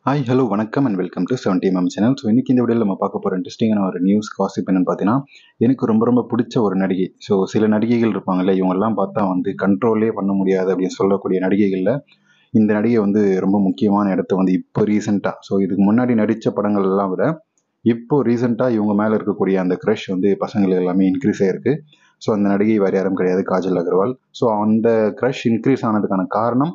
Hi hello வணக்கம் and welcome to 70mm channel. So இன்றைக்கி இந்த வீடியோவில் நம்ம பார்க்க போகிற இன்ட்ரெஸ்டிங்கான ஒரு நியூஸ் காசிப் என்னன்னு பார்த்தீங்கன்னா, எனக்கு ரொம்ப ரொம்ப பிடிச்ச ஒரு நடிகை. ஸோ சில நடிகைகள் இருப்பாங்கல்ல, இவங்கெல்லாம் பார்த்தா வந்து கண்ட்ரோலே பண்ண முடியாது அப்படின்னு சொல்லக்கூடிய நடிகைகளில் இந்த நடிகை வந்து ரொம்ப முக்கியமான இடத்த வந்து இப்போ ரீசெண்டாக, ஸோ இதுக்கு முன்னாடி நடித்த படங்கள் எல்லாம் விட இப்போ ரீசெண்டாக இவங்க மேலே இருக்கக்கூடிய அந்த க்ரஷ் வந்து பசங்களுக்கு எல்லாமே இன்க்ரீஸ் ஆகிருக்கு. ஸோ அந்த நடிகை வேறு யாரும் கிடையாது, காஜல் அகர்வால். ஸோ அந்த க்ரஷ் இன்க்ரீஸ் ஆனதுக்கான காரணம்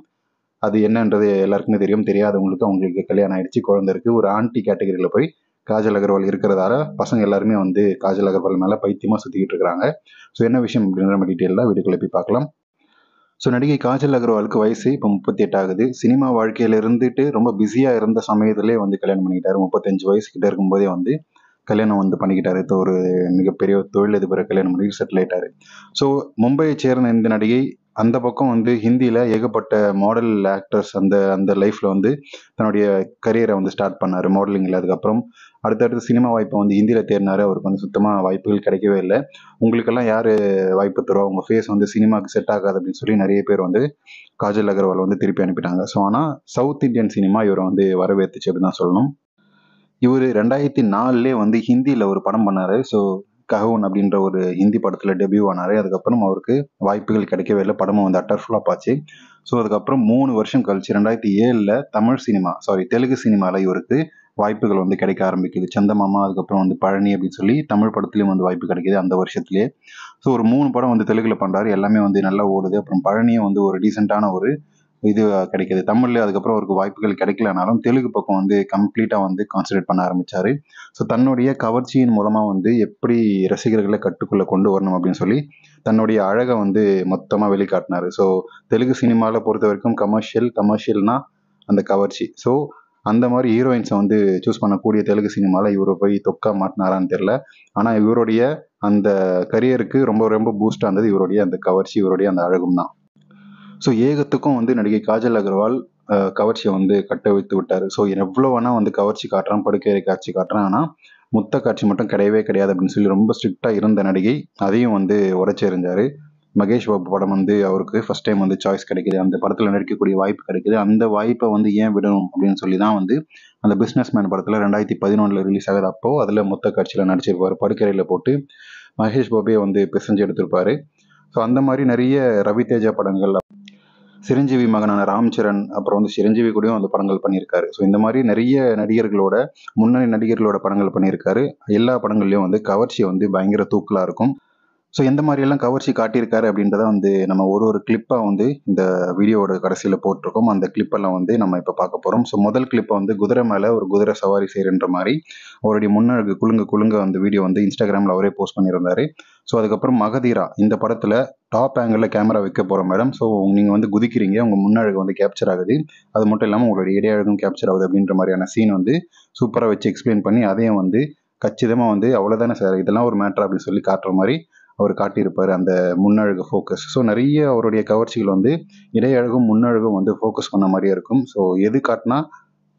அது என்னன்றது எல்லாருக்குமே தெரியும். தெரியாதவங்களுக்கு அவங்களுக்கு கல்யாணம் ஆயிடுச்சு, குழந்தை இருக்குது. ஒரு ஆன்டி கேட்டகரியில் போய் காஜல் அகர்வால் இருக்கிறதால பசங்க எல்லாருமே வந்து காஜல் அகர்வால் மேலே பைத்தியமாக சுற்றிக்கிட்டு இருக்கிறாங்க. ஸோ என்ன விஷயம் அப்படின்ற நம்ம டீட்டெயிலாக வீடியோக்குள்ள போய் பார்க்கலாம். ஸோ நடிகை காஜல் அகர்வாலுக்கு வயசு இப்போ 38 ஆகுது. சினிமா வாழ்க்கையில் இருந்துட்டு ரொம்ப பிஸியாக இருந்த சமயத்திலே வந்து கல்யாணம் பண்ணிக்கிட்டாரு. 35 வயசுக்கிட்ட இருக்கும்போதே வந்து கல்யாணம் வந்து பண்ணிக்கிட்டாரு. இப்போ ஒரு மிகப்பெரிய தொழிலதிபரை கல்யாணம் பண்ணி செட்டில் ஆயிட்டாரு. ஸோ மும்பையை சேர்ந்த இந்த நடிகை அந்த பக்கம் வந்து ஹிந்தியில் ஏகப்பட்ட மாடல் ஆக்டர்ஸ் அந்த அந்த லைஃப்பில் வந்து தன்னுடைய கரியரை வந்து ஸ்டார்ட் பண்ணார் மாடலிங்கில். அதுக்கப்புறம் அடுத்தடுத்து சினிமா வாய்ப்பை வந்து ஹிந்தியில் தேடினார். அவருக்கு வந்து சுத்தமாக வாய்ப்புகள் கிடைக்கவே இல்லை. உங்களுக்கெல்லாம் யார் வாய்ப்பு தருவா, உங்கள் ஃபேஸ் வந்து சினிமாவுக்கு செட் ஆகாது அப்படின்னு சொல்லி நிறைய பேர் வந்து காஜல் அகர்வால் வந்து திருப்பி அனுப்பிட்டாங்க. ஸோ ஆனால் சவுத் இந்தியன் சினிமா இவரை வந்து வரவேற்றுச்சு அப்படின்னு தான் சொல்லணும். இவர் 2004 வந்து ஹிந்தியில் ஒரு படம் பண்ணார். ஸோ கஹூன் அப்படின்ற ஒரு ஹிந்தி படத்தில் டெபியூ ஆனார். அதுக்கப்புறம் அவருக்கு வாய்ப்புகள் கிடைக்கவே இல்லை. படமும் வந்து அட்டர் ஃப்ளாப் ஆச்சு. ஸோ அதுக்கப்புறம் 3 வருஷம் கழிச்சு 2007 தமிழ் சினிமா தெலுங்கு சினிமாவில் இவருக்கு வாய்ப்புகள் வந்து கிடைக்க ஆரம்பிக்குது. சந்தமாமா, அதுக்கப்புறம் வந்து பழனி அப்படின்னு சொல்லி தமிழ் படத்துலையும் வந்து வாய்ப்பு கிடைக்கிது அந்த வருஷத்துலேயே. ஸோ ஒரு 3 படம் வந்து தெலுங்குல பண்ணுறாரு. எல்லாமே வந்து நல்லா ஓடுது. அப்புறம் பழனியும் வந்து ஒரு டீசெண்டான ஒரு இது கிடைக்கிது தமிழ்ல. அதுக்கப்புறம் அவருக்கு வாய்ப்புகள் கிடைக்கலனாலும் தெலுங்கு பக்கம் வந்து கம்ப்ளீட்டாக வந்து கான்சன்ட்ரேட் பண்ண ஆரம்பித்தார். ஸோ தன்னுடைய கவர்ச்சியின் மூலமாக வந்து எப்படி ரசிகர்களை கட்டுக்குள்ளே கொண்டு வரணும் அப்படின்னு சொல்லி தன்னுடைய அழகை வந்து மொத்தமாக வெளிக்காட்டினார். ஸோ தெலுங்கு சினிமாவில் பொறுத்த வரைக்கும் கமர்ஷியல்னா அந்த கவர்ச்சி. ஸோ அந்த மாதிரி ஹீரோயின்ஸை வந்து சூஸ் பண்ணக்கூடிய தெலுங்கு சினிமாவில் இவரை போய் தொக்கா மாட்டினாரான்னு தெரில. ஆனால் இவருடைய அந்த கரியருக்கு ரொம்ப ரொம்ப பூஸ்டாக இருந்தது இவருடைய அந்த கவர்ச்சி, இவருடைய அந்த அழகும் தான். ஸோ ஏகத்துக்கும் வந்து நடிகை காஜல் அகர்வால் கவர்ச்சியை வந்து கட்ட வைத்து விட்டார். ஸோ எவ்வளோ வேணால் வந்து கவர்ச்சி காட்டுறான், படுக்கை காட்சி காட்டுறான், ஆனால் முத்த காட்சி மட்டும் கிடையவே கிடையாது அப்படின்னு சொல்லி ரொம்ப ஸ்ட்ரிக்டாக இருந்த நடிகை அதையும் வந்து உடச்சி எறிஞ்சார். மகேஷ் பாபு படம் வந்து அவருக்கு ஃபர்ஸ்ட் டைம் வந்து சாய்ஸ் கிடைக்குது, அந்த படத்தில் நடிக்கக்கூடிய வாய்ப்பு கிடைக்குது. அந்த வாய்ப்பை வந்து ஏன் விடணும் அப்படின்னு சொல்லி தான் வந்து அந்த பிஸ்னஸ் மேன் படத்தில் 2011 ரிலீஸ் ஆகுது. அப்போது அதில் மொத்த காட்சியில் நடிச்சிருப்பார். படுக்கறையில் போட்டு மகேஷ் பாபுவே வந்து பிசைஞ்சு எடுத்திருப்பாரு. ஸோ அந்த மாதிரி நிறைய ரவி தேஜா படங்கள், சிரஞ்சீவி மகனான ராம் சரண், அப்புறம் வந்து சிரஞ்சீவி கூடயும் அந்த படங்கள் பண்ணியிருக்காரு. ஸோ இந்த மாதிரி நிறைய நடிகர்களோட முன்னணி நடிகர்களோட படங்கள் பண்ணியிருக்காரு. எல்லா படங்கள்லையும் வந்து கவர்ச்சி வந்து பயங்கர தூக்கலாக இருக்கும். ஸோ எந்த மாதிரியெல்லாம் கவர்ச்சி காட்டியிருக்காரு அப்படின்றத வந்து நம்ம ஒரு ஒரு கிளிப்பாக வந்து இந்த வீடியோவோட கடைசியில் போட்டிருக்கோம். அந்த கிளிப்பெல்லாம் வந்து நம்ம இப்போ பார்க்க போகிறோம். ஸோ முதல் கிளிப்பை வந்து குதிரை மேலே ஒரு குதிரை சவாரி செய்கிற மாதிரி அவருடைய முன்னழகு குலுங்க குலுங்க அந்த வீடியோ வந்து இன்ஸ்டாகிராமில் அவரே போஸ்ட் பண்ணியிருந்தாரு. ஸோ அதுக்கப்புறம் மகதீரா இந்த படத்தில் டாப் ஆங்கிளில் கேமரா வைக்க போகிறோம் மேடம். ஸோ நீங்கள் வந்து குதிக்கிறீங்க, உங்கள் முன்னழகு வந்து கேப்சர் ஆகுது, அது மட்டும் இல்லாமல் உங்களுடைய இடையழகும் கேப்சர் ஆகுது அப்படின்ற மாதிரியான சீன் வந்து சூப்பராக வச்சு எக்ஸ்பிளைன் பண்ணி அதையும் வந்து கச்சிதமாக வந்து அவ்வளோதானே சார், இதெல்லாம் ஒரு மேட்ரு அப்படின்னு சொல்லி காட்டுற மாதிரி அவர் காட்டியிருப்பார் அந்த முன்னழகு ஃபோக்கஸ். ஸோ நிறைய அவருடைய கவர்ச்சிகள் வந்து இடையழகும் முன்னழகும் வந்து ஃபோக்கஸ் பண்ண மாதிரியே இருக்கும். ஸோ எது காட்டினா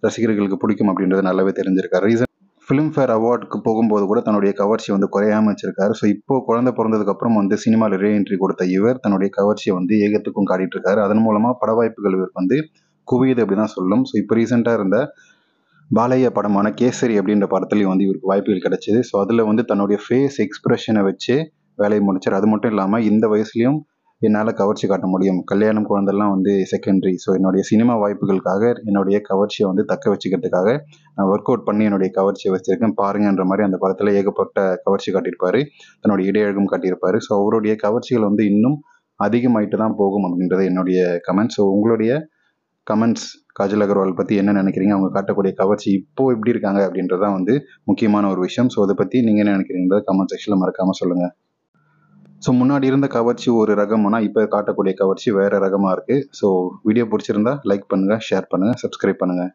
ரசிகர்களுக்கு பிடிக்கும் அப்படின்றது நல்லாவே தெரிஞ்சிருக்காரு. ஃபிலிம்ஃபேர் அவார்டுக்கு போகும்போது கூட தன்னுடைய கவர்ச்சியை வந்து குறையாமல் வச்சிருக்காரு. ஸோ இப்போ குழந்தை பிறந்ததுக்கப்புறம் வந்து சினிமாவில் ரீஎன்ட்ரி கொடுத்த இவர் தன்னுடைய கவர்ச்சியை வந்து ஏகத்துக்கும் காட்டிட்டு இருக்காரு. அதன் மூலமாக பட வாய்ப்புகள் இவருக்கு வந்து குவியுது அப்படி தான் சொல்லும். ஸோ இப்போ ரீசெண்டாக இருந்த பாலையா படமான கேசரி அப்படின்ற படத்துலையும் வந்து இவருக்கு வாய்ப்புகள் கிடைச்சிது. ஸோ அதில் வந்து தன்னுடைய ஃபேஸ் எக்ஸ்பிரஷனை வச்சு வேலையை முடிச்சார். அது மட்டும் இல்லாமல் இந்த வயசுலையும் என்னால் கவர்ச்சி காட்ட முடியும், கல்யாணம் குழந்தெல்லாம் வந்து செகண்டரி, ஸோ என்னுடைய சினிமா வாய்ப்புகளுக்காக என்னுடைய கவர்ச்சியை வந்து தக்க வச்சுக்கிறதுக்காக நான் ஒர்க் அவுட் பண்ணி என்னுடைய கவர்ச்சியை வச்சுருக்கேன் பாருங்கன்ற மாதிரி அந்த படத்தில் ஏகப்பட்ட கவர்ச்சி காட்டியிருப்பார், தன்னுடைய இடையழகும் காட்டியிருப்பார். ஸோ அவருடைய கவர்ச்சிகள் வந்து இன்னும் அதிகமாயிட்டு தான் போகும் அப்படின்றது என்னுடைய கமெண்ட்ஸ். ஸோ உங்களுடைய கமெண்ட்ஸ் காஜல் அகர்வால் பற்றி என்ன நினைக்கிறீங்க, அவங்க காட்டக்கூடிய கவர்ச்சி இப்போது எப்படி இருக்காங்க அப்படின்றது தான் வந்து முக்கியமான ஒரு விஷயம். ஸோ அதை பற்றி நீங்கள் என்ன நினைக்கிறீங்கிறத கமெண்ட் செக்ஷனில் மறக்காமல் சொல்லுங்கள். ஸோ முன்னாடி இருந்த கவர்ச்சி ஒரு ரகம்னா இப்போ காட்டக்கூடிய கவர்ச்சி வேறு ரகமாக இருக்குது. ஸோ வீடியோ பிடிச்சிருந்தா லைக் பண்ணுங்கள், ஷேர் பண்ணுங்கள், சப்ஸ்கிரைப் பண்ணுங்கள்.